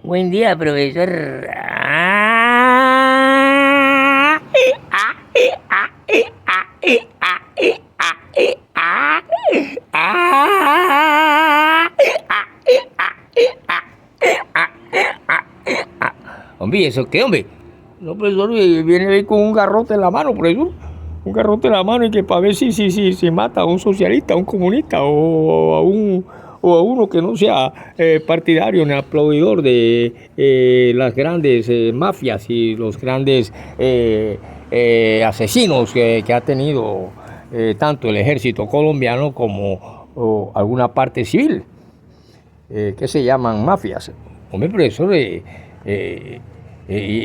Buen día, profesor. Hombre, ¿eso qué, hombre? No, profesor, viene ahí con un garrote en la mano, profesor. Un garrote en la mano y que para ver si mata a un socialista, a un comunista o a uno que no sea partidario ni aplaudidor de las grandes mafias y los grandes asesinos que ha tenido tanto el ejército colombiano como alguna parte civil, que se llaman mafias. Hombre, profesor, ¿y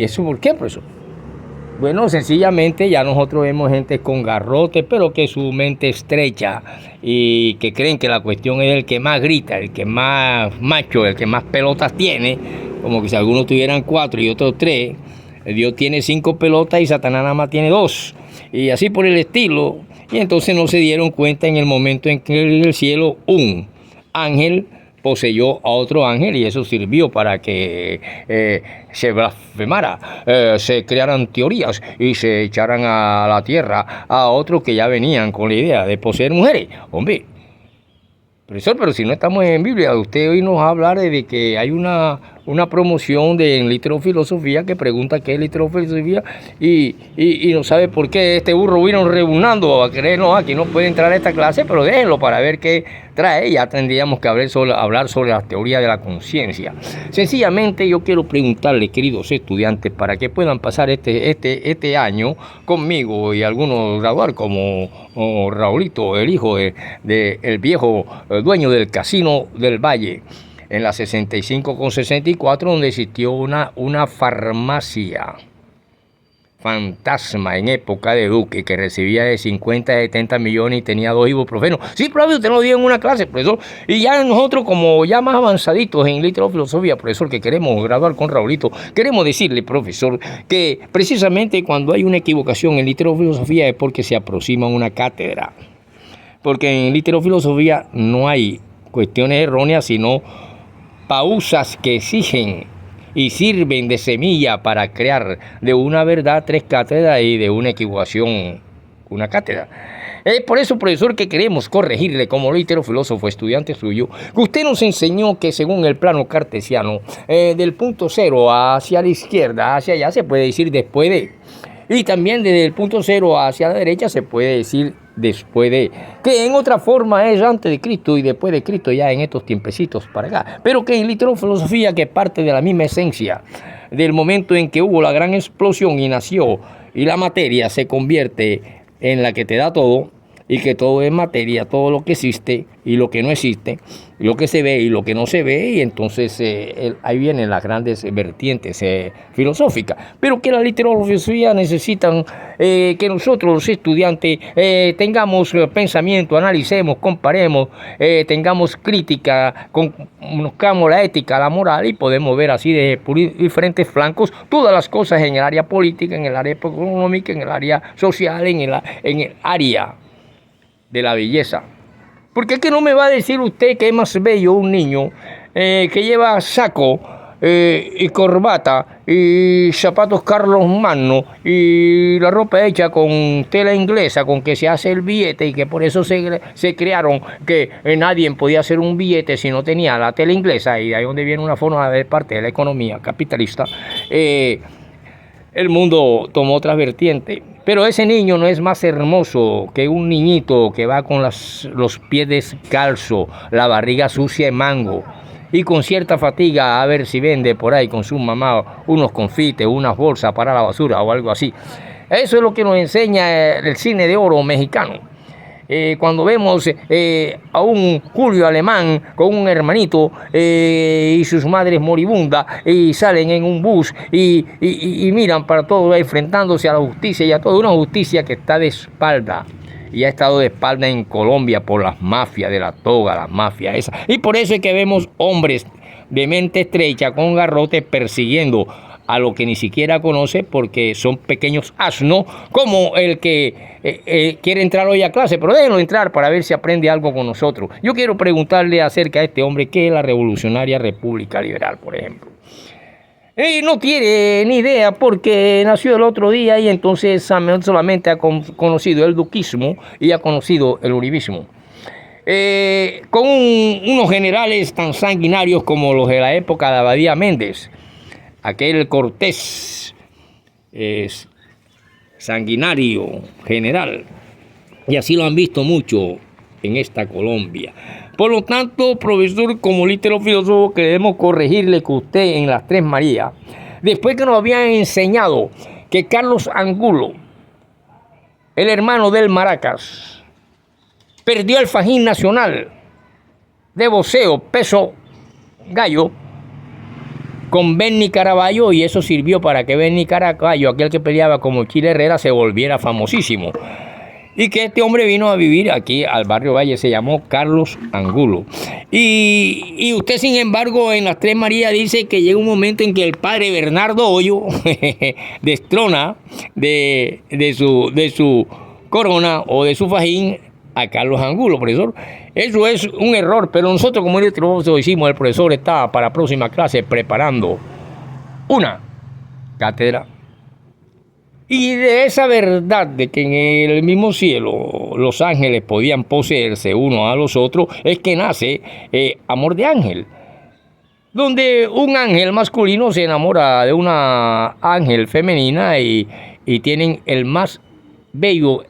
eso por qué, profesor? Bueno, sencillamente ya nosotros vemos gente con garrote, pero que su mente estrecha y que creen que la cuestión es el que más grita, el que más macho, el que más pelotas tiene, como que si algunos tuvieran 4 y otros 3, Dios tiene 5 pelotas y Satanás nada más tiene 2, y así por el estilo. Y entonces no se dieron cuenta en el momento en que en el cielo un ángel poseyó a otro ángel y eso sirvió para que se blasfemara, se crearan teorías y se echaran a la tierra a otros que ya venían con la idea de poseer mujeres. Hombre, profesor, pero si no estamos en Biblia, usted hoy nos va a hablar de que hay una promoción de Litrofilosofía que pregunta qué es Litrofilosofía y no sabe por qué este burro vino rebunando a creernos aquí no puede entrar a esta clase, pero déjenlo para ver qué trae. Ya tendríamos que hablar sobre la teoría de la conciencia. Sencillamente yo quiero preguntarles, queridos estudiantes, para que puedan pasar este año conmigo y algunos graduar como Raulito, el hijo del viejo dueño del Casino del Valle, en la 65 con 64, donde existió una farmacia fantasma en época de Duque, que recibía de 50 a 70 millones y tenía 2 ibuprofenos. Sí, profesor, usted lo dio en una clase, profesor. Y ya nosotros, como ya más avanzaditos en Litrofilosofía, profesor, que queremos graduar con Raulito, queremos decirle, profesor, que precisamente cuando hay una equivocación en Litrofilosofía es porque se aproxima una cátedra. Porque en Litrofilosofía no hay cuestiones erróneas, sino pausas que exigen y sirven de semilla para crear de una verdad 3 cátedras y de una equivocación una cátedra. Es por eso, profesor, que queremos corregirle como litrofilósofo, estudiante suyo, que usted nos enseñó que según el plano cartesiano, del punto 0 hacia la izquierda, hacia allá, se puede decir después de. Y también desde el punto 0 hacia la derecha se puede decir después de, que en otra forma es antes de Cristo y después de Cristo ya en estos tiempecitos para acá, pero que en litrofilosofía, que parte de la misma esencia del momento en que hubo la gran explosión y nació y la materia se convierte en la que te da todo, y que todo es materia, todo lo que existe y lo que no existe, y lo que se ve y lo que no se ve, y entonces ahí vienen las grandes vertientes filosóficas. Pero que la litrofilosofía necesitan que nosotros los estudiantes tengamos pensamiento, analicemos, comparemos, tengamos crítica, conozcamos la ética, la moral, y podemos ver así de diferentes flancos todas las cosas en el área política, en el área económica, en el área social, en el área de la belleza. Porque es que no me va a decir usted que es más bello un niño que lleva saco y corbata y zapatos Carlos Magno y la ropa hecha con tela inglesa con que se hace el billete, y que por eso se crearon que nadie podía hacer un billete si no tenía la tela inglesa, y de ahí donde viene una forma de parte de la economía capitalista. El mundo tomó otra vertiente. Pero ese niño no es más hermoso que un niñito que va con los pies descalzos, la barriga sucia de mango, y con cierta fatiga a ver si vende por ahí con su mamá unos confites, unas bolsas para la basura o algo así. Eso es lo que nos enseña el cine de oro mexicano. Cuando vemos a un Julio Alemán con un hermanito y sus madres moribundas, y salen en un bus y miran para todo, enfrentándose a la justicia, y a toda una justicia que está de espalda, y ha estado de espalda en Colombia por las mafias de la toga, las mafias esas. Y por eso es que vemos hombres de mente estrecha con garrote persiguiendo a lo que ni siquiera conoce porque son pequeños asnos, como el que quiere entrar hoy a clase, pero déjenlo entrar para ver si aprende algo con nosotros. Yo quiero preguntarle acerca de este hombre, ¿qué es la Revolucionaria República Liberal, por ejemplo? No tiene ni idea porque nació el otro día y entonces solamente ha conocido el duquismo y ha conocido el uribismo. Con unos generales tan sanguinarios como los de la época de Abadía Méndez, aquel Cortés sanguinario general, y así lo han visto mucho en esta Colombia. Por lo tanto, profesor, como literofilósofo, queremos corregirle que usted en las Tres Marías, después que nos habían enseñado que Carlos Angulo, el hermano del Maracas, perdió el fajín nacional de boxeo peso gallo con Benny Caraballo, y eso sirvió para que Benny Caraballo, aquel que peleaba como Chile Herrera, se volviera famosísimo. Y que este hombre vino a vivir aquí al barrio Valle, se llamó Carlos Angulo. Y usted, sin embargo, en las Tres Marías dice que llega un momento en que el padre Bernardo Hoyo destrona de su corona o de su fajín a Carlos Angulo, profesor. Eso es un error, pero nosotros como ilustradores hicimos, el profesor está para la próxima clase preparando una cátedra. Y de esa verdad de que en el mismo cielo los ángeles podían poseerse unos a los otros, es que nace Amor de Ángel, donde un ángel masculino se enamora de una ángel femenina y tienen el más bello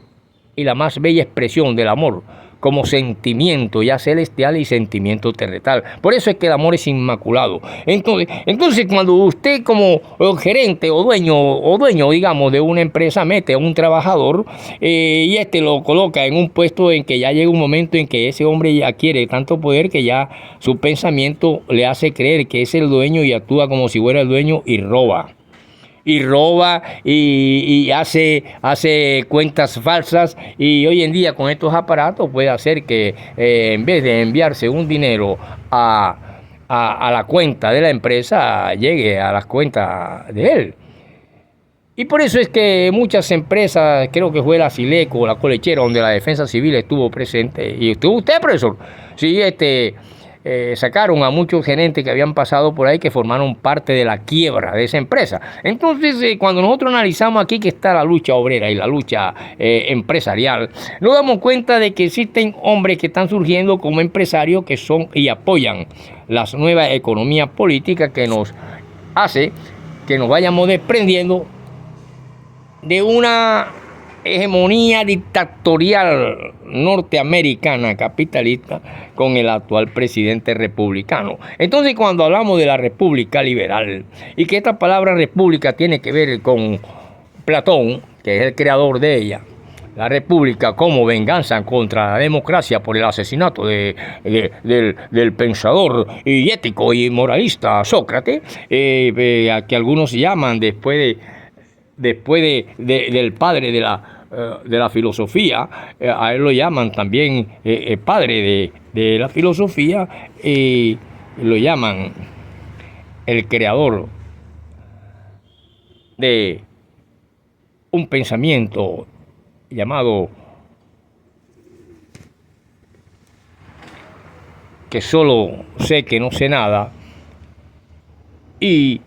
y la más bella expresión del amor como sentimiento ya celestial y sentimiento terrenal. Por eso es que el amor es inmaculado. Entonces cuando usted como gerente o dueño, digamos, de una empresa mete a un trabajador y lo coloca en un puesto en que ya llega un momento en que ese hombre ya quiere tanto poder que ya su pensamiento le hace creer que es el dueño y actúa como si fuera el dueño y roba. Y hace cuentas falsas, y hoy en día con estos aparatos puede hacer que en vez de enviarse un dinero a la cuenta de la empresa, llegue a las cuentas de él. Y por eso es que muchas empresas, creo que fue la Sileco, la Colechera, donde la Defensa Civil estuvo presente, y usted, profesor, sí, sacaron a muchos gerentes que habían pasado por ahí que formaron parte de la quiebra de esa empresa. Entonces, cuando nosotros analizamos aquí que está la lucha obrera y la lucha empresarial, nos damos cuenta de que existen hombres que están surgiendo como empresarios que son y apoyan las nuevas economías políticas que nos hace que nos vayamos desprendiendo de una hegemonía dictatorial norteamericana capitalista con el actual presidente republicano. Entonces, cuando hablamos de la república liberal y que esta palabra república tiene que ver con Platón, que es el creador de ella, la república como venganza contra la democracia por el asesinato del pensador y ético y moralista Sócrates, a que algunos llaman después del padre de la filosofía, a él lo llaman también padre de la filosofía, y lo llaman el creador de un pensamiento llamado que solo sé que no sé nada, y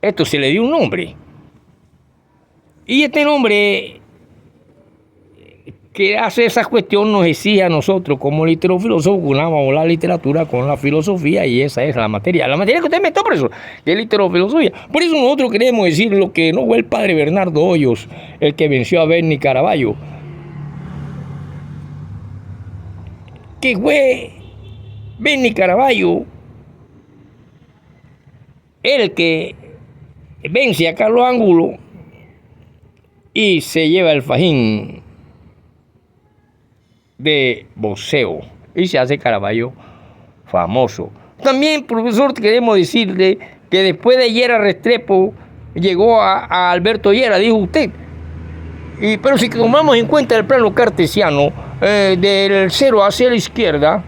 esto se le dio un nombre. Y este nombre que hace esa cuestión nos exige a nosotros como literofilósofos que unamos la literatura con la filosofía, y esa es la materia. La materia que usted me está, profesor, que es literofilosofía. Por eso nosotros queremos decir lo que no fue el padre Bernardo Hoyos el que venció a Benny Caraballo, que fue Benny Caraballo el que vence a Carlos Angulo y se lleva el fajín de boxeo y se hace Caraballo famoso. También, profesor, queremos decirle que después de Llera Restrepo llegó a Alberto Llera, dijo usted. Pero si tomamos en cuenta el plano cartesiano, del cero hacia la izquierda,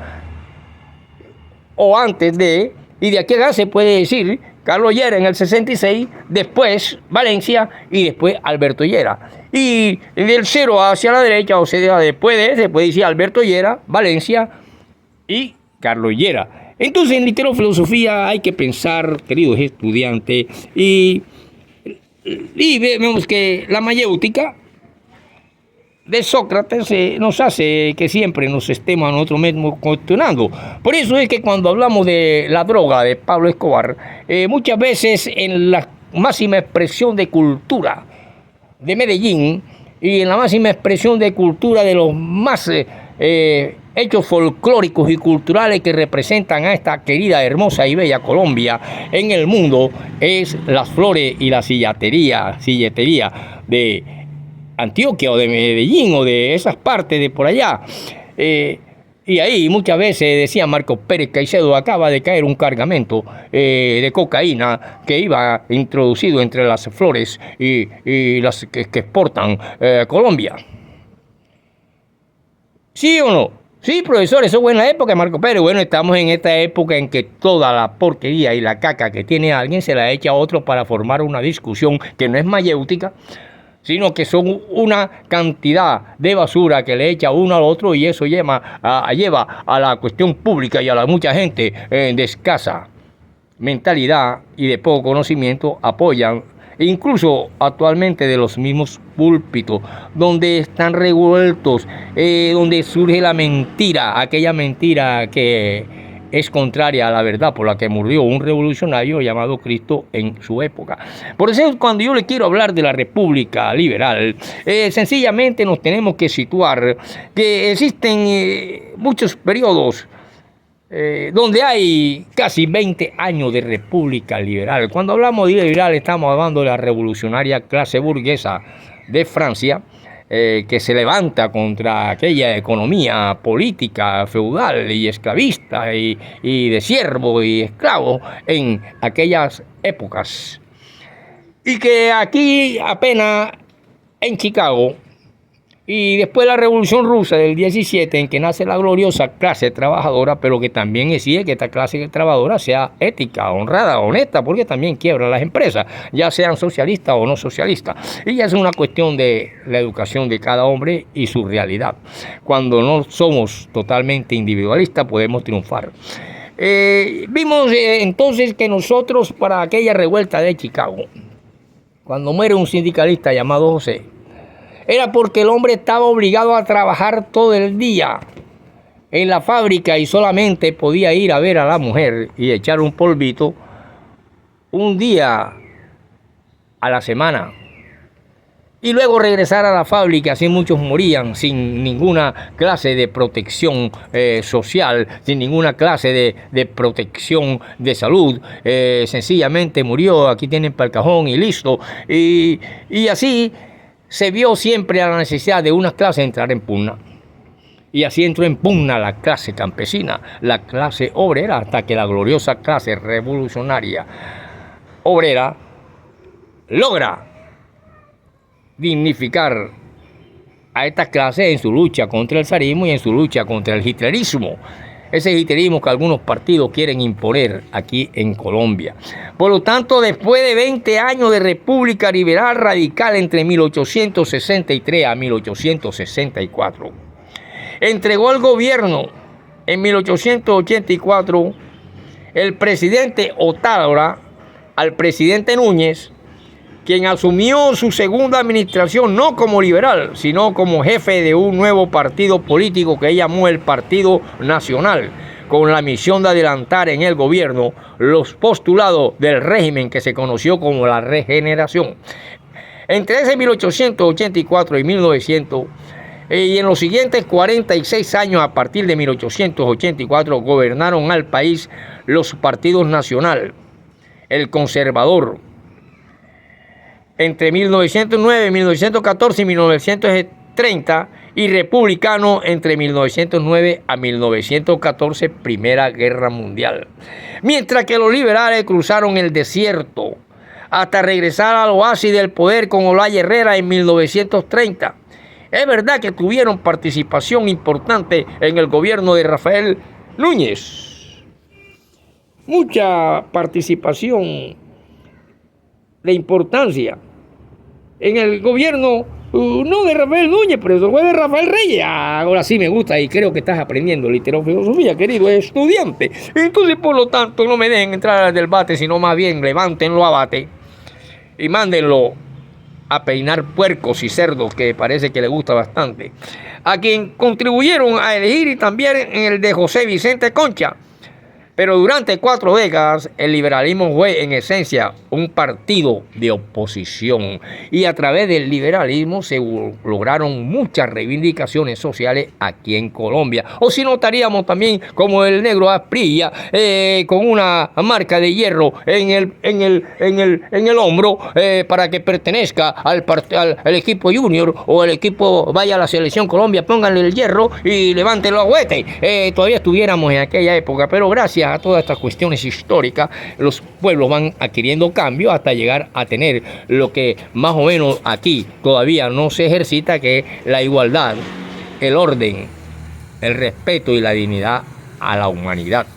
o antes de, y de aquí acá se puede decir Carlos Llera en el 66, después Valencia y después Alberto Llera. Y del 0 hacia la derecha, o sea, después de ese, puede decir Alberto Llera, Valencia y Carlos Llera. Entonces, en literofilosofía hay que pensar, queridos estudiantes, y vemos que la mayéutica de Sócrates nos hace que siempre nos estemos a nosotros mismos cuestionando. Por eso es que cuando hablamos de la droga de Pablo Escobar, muchas veces en la máxima expresión de cultura de Medellín y en la máxima expresión de cultura de los más hechos folclóricos y culturales que representan a esta querida, hermosa y bella Colombia en el mundo, es las flores y la silletería de Antioquia o de Medellín o de esas partes de por allá. Y ahí muchas veces decía Marcos Pérez Caicedo, acaba de caer un cargamento de cocaína que iba introducido entre las flores y las que exportan Colombia. ¿Sí o no? Sí, profesor, eso fue en la época de Marcos Pérez. Bueno, estamos en esta época en que toda la porquería y la caca que tiene alguien se la echa a otro para formar una discusión que no es mayéutica, sino que son una cantidad de basura que le echa uno al otro, y eso lleva a la cuestión pública y a la mucha gente de escasa mentalidad y de poco conocimiento apoyan, incluso actualmente de los mismos púlpitos, donde están revueltos, donde surge la mentira, aquella mentira que es contraria a la verdad por la que murió un revolucionario llamado Cristo en su época. Por eso cuando yo le quiero hablar de la República Liberal, sencillamente nos tenemos que situar que existen muchos periodos donde hay casi 20 años de República Liberal. Cuando hablamos de liberal estamos hablando de la revolucionaria clase burguesa de Francia, que se levanta contra aquella economía política feudal y esclavista y de siervo y esclavo en aquellas épocas. Y que aquí apenas en Chicago, y después la Revolución Rusa del 17, en que nace la gloriosa clase trabajadora, pero que también exige que esta clase trabajadora sea ética, honrada, honesta, porque también quiebra las empresas, ya sean socialistas o no socialistas. Y ya es una cuestión de la educación de cada hombre y su realidad. Cuando no somos totalmente individualistas, podemos triunfar. Vimos entonces que nosotros, para aquella revuelta de Chicago, cuando muere un sindicalista llamado José, era porque el hombre estaba obligado a trabajar todo el día en la fábrica y solamente podía ir a ver a la mujer y echar un polvito un día a la semana. Y luego regresar a la fábrica, así muchos morían sin ninguna clase de protección social, sin ninguna clase de protección de salud. Sencillamente murió, aquí tienen para el cajón y listo. Y así se vio siempre a la necesidad de una clase entrar en pugna. Y así entró en pugna la clase campesina, la clase obrera, hasta que la gloriosa clase revolucionaria obrera logra dignificar a esta clase en su lucha contra el zarismo y en su lucha contra el hitlerismo. Ese hitlerismo que algunos partidos quieren imponer aquí en Colombia. Por lo tanto, después de 20 años de República Liberal Radical entre 1863 a 1864, entregó el gobierno en 1884 el presidente Otárola al presidente Núñez, quien asumió su segunda administración no como liberal, sino como jefe de un nuevo partido político que llamó el Partido Nacional, con la misión de adelantar en el gobierno los postulados del régimen que se conoció como la Regeneración. Entre ese 1884 y 1900, y en los siguientes 46 años, a partir de 1884, gobernaron al país los partidos Nacional, el Conservador, entre 1909, 1914 y 1930, y Republicano entre 1909 a 1914, Primera Guerra Mundial. Mientras que los liberales cruzaron el desierto hasta regresar al oasis del poder con Olaya Herrera en 1930. Es verdad que tuvieron participación importante en el gobierno de Rafael Núñez. mucha participación de importancia en el gobierno, no de Rafael Núñez, pero eso fue de Rafael Reyes. Ahora sí me gusta y creo que estás aprendiendo literofilosofía, querido estudiante. Entonces, por lo tanto, no me dejen entrar al debate, sino más bien levántenlo a bate y mándenlo a peinar puercos y cerdos, que parece que le gusta bastante, a quien contribuyeron a elegir, y también en el de José Vicente Concha. Pero durante 4 décadas el liberalismo fue en esencia un partido de oposición, y a través del liberalismo se lograron muchas reivindicaciones sociales aquí en Colombia. O si notaríamos también como el negro Asprilla, con una marca de hierro en el hombro, para que pertenezca al equipo junior o el equipo vaya a la selección Colombia, pónganle el hierro y levanten a huete. Todavía estuviéramos en aquella época, pero gracias a todas estas cuestiones históricas, los pueblos van adquiriendo cambios hasta llegar a tener lo que más o menos aquí todavía no se ejercita, que es la igualdad, el orden, el respeto y la dignidad a la humanidad.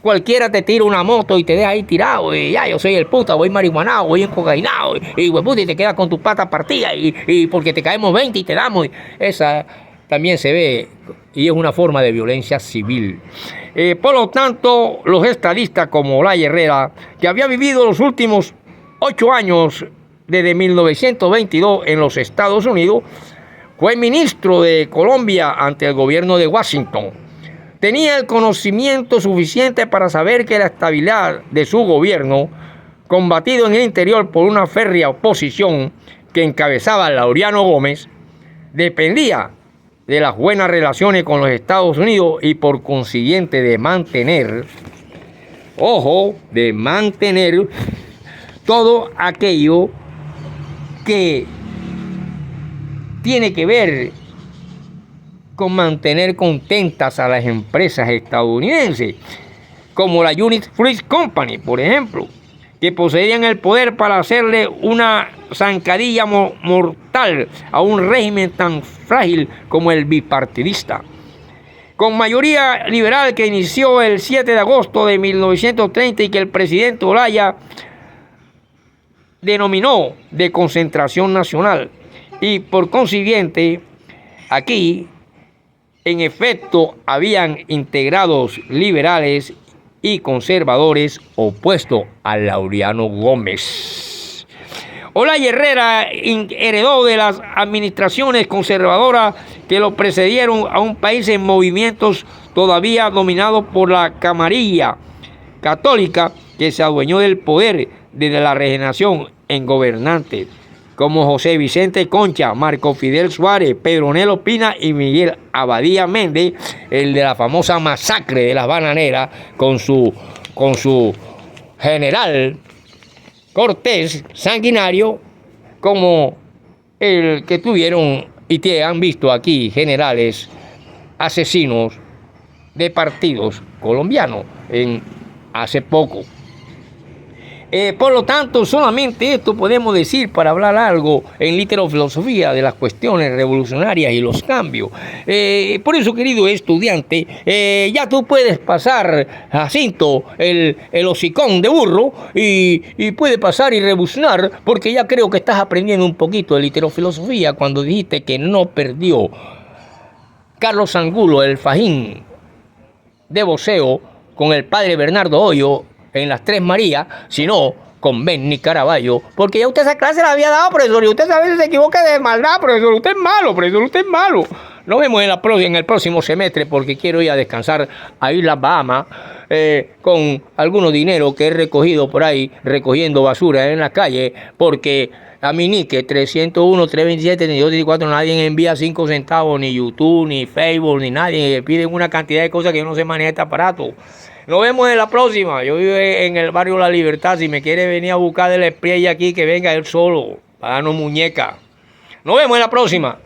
Cualquiera te tira una moto y te deja ahí tirado, y ya yo soy el puta, voy marihuanado, voy encocainado, y te quedas con tus patas partidas, y porque te caemos 20 y te damos. Esa también se ve y es una forma de violencia civil. Por lo tanto, los estadistas como Olaya Herrera, que había vivido los últimos 8 años desde 1922 en los Estados Unidos, fue ministro de Colombia ante el gobierno de Washington. Tenía el conocimiento suficiente para saber que la estabilidad de su gobierno, combatido en el interior por una férrea oposición que encabezaba Laureano Gómez, dependía de las buenas relaciones con los Estados Unidos y por consiguiente de mantener todo aquello que tiene que ver con mantener contentas a las empresas estadounidenses, como la United Fruit Company, por ejemplo, que poseían el poder para hacerle una zancadilla mortal a un régimen tan frágil como el bipartidista. Con mayoría liberal que inició el 7 de agosto de 1930 y que el presidente Olaya denominó de concentración nacional. Y por consiguiente, aquí, en efecto, habían integrados liberales y conservadores opuestos a Laureano Gómez. Olaya Herrera heredó de las administraciones conservadoras que lo precedieron a un país en movimientos todavía dominado por la camarilla católica, que se adueñó del poder desde la regeneración en gobernantes como José Vicente Concha, Marco Fidel Suárez, Pedro Nelo Pina y Miguel Abadía Méndez, el de la famosa masacre de las bananeras con su general Cortés sanguinario, como el que tuvieron y que han visto aquí generales asesinos de partidos colombianos hace poco. Por lo tanto, solamente esto podemos decir para hablar algo en literofilosofía de las cuestiones revolucionarias y los cambios. Por eso, querido estudiante, ya tú puedes pasar, Jacinto, el hocicón de burro, y puedes pasar y rebuznar, porque ya creo que estás aprendiendo un poquito de literofilosofía cuando dijiste que no perdió Carlos Angulo el fajín de voceo con el padre Bernardo Hoyo en las Tres Marías, sino con Benny Caraballo, porque ya usted esa clase la había dado, profesor, y usted a veces se equivoca de maldad, profesor, usted es malo, profesor, usted es malo. Nos vemos en el próximo semestre, porque quiero ir a descansar a Islas Bahamas, con algunos dinero que he recogido por ahí, recogiendo basura en la calle, porque a mi nique 301, 327, 32, nadie envía 5 centavos, ni YouTube, ni Facebook, ni nadie, piden una cantidad de cosas que yo no sé manejar este aparato. Nos vemos en la próxima. Yo vivo en el barrio La Libertad. Si me quiere venir a buscar del Espriella aquí, que venga él solo, para darnos muñeca. Nos vemos en la próxima.